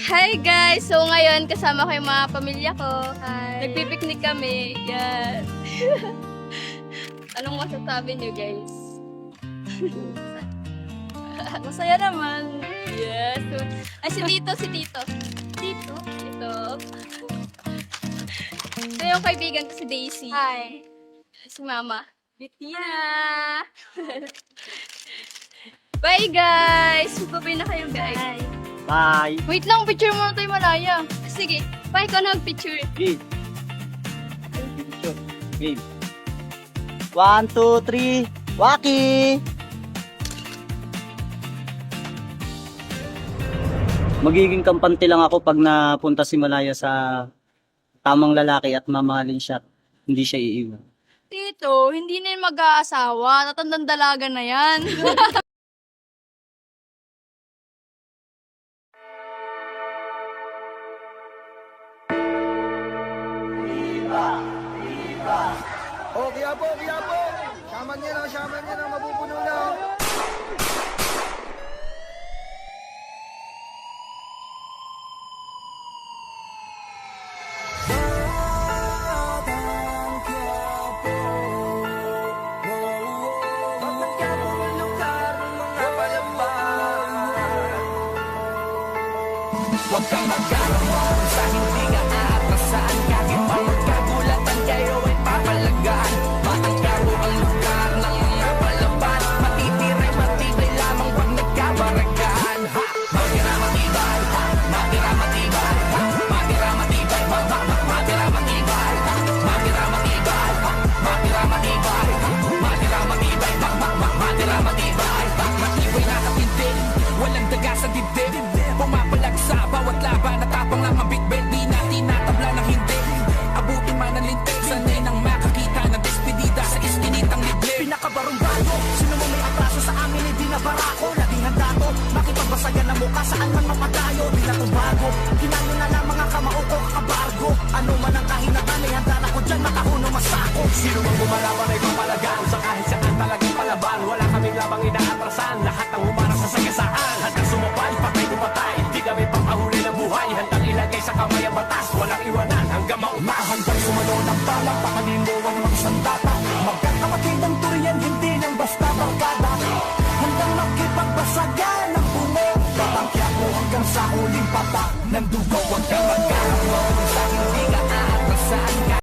Hi guys! So ngayon kasama ko yung mga pamilya ko. Hi. Nagpipiknik kami. Yan. Anong masasabi niyo guys? Masaya naman. Yes. Ay, si Tito. Tito. Ito yung kaibigan ko si Daisy. Hi. Si Mama. Bettina. Bye guys! Magbabay na kayo guys. Hi. Bye! Wait lang, picture muna tayo malaya. Sige, bye ka na picture. Game. Game. 1, 2, 3, Waki! Magiging kampante lang ako pag napunta si Malaya sa tamang lalaki at mamahalin siya. Hindi siya iiwan. Tito, hindi na yung mag-aasawa. Tatandang dalaga na yan. Oh, kaya po. Shaman niya na, mapupuno na. Huwag kang magkaroon sa hindi nga atrasan. Kahit pa magkagulatan kayo ay papalagaan. Matangkaro ang lugar ng mga palaban. Matitiray matibay lamang pag nagkabaragaan. Matira matibay, matira matibay, matira matibay, matira matibay, matira matibay, matira matibay, matira matibay, matira matibay. Matibay na katindig, walang daga sa dibdib. Pumapalag sa bawat laban, natapang lang ang bitbit. Di natin natabla ng hindi. Abutin man ang lintik, sanay nang makakita ng despedida sa iskinitang liblib. Pinakabarong bago, sino mo may atraso sa amin, hindi na barako. Laging handa to, makipagbasagan ng mukha saan man mapadayo. Di na to bago, kinalo na lang mga kamao ko kakabargo. Ano man ang kahinatan, ay handa na ko dyan, makahuno masako. Sino mang bumalaban ay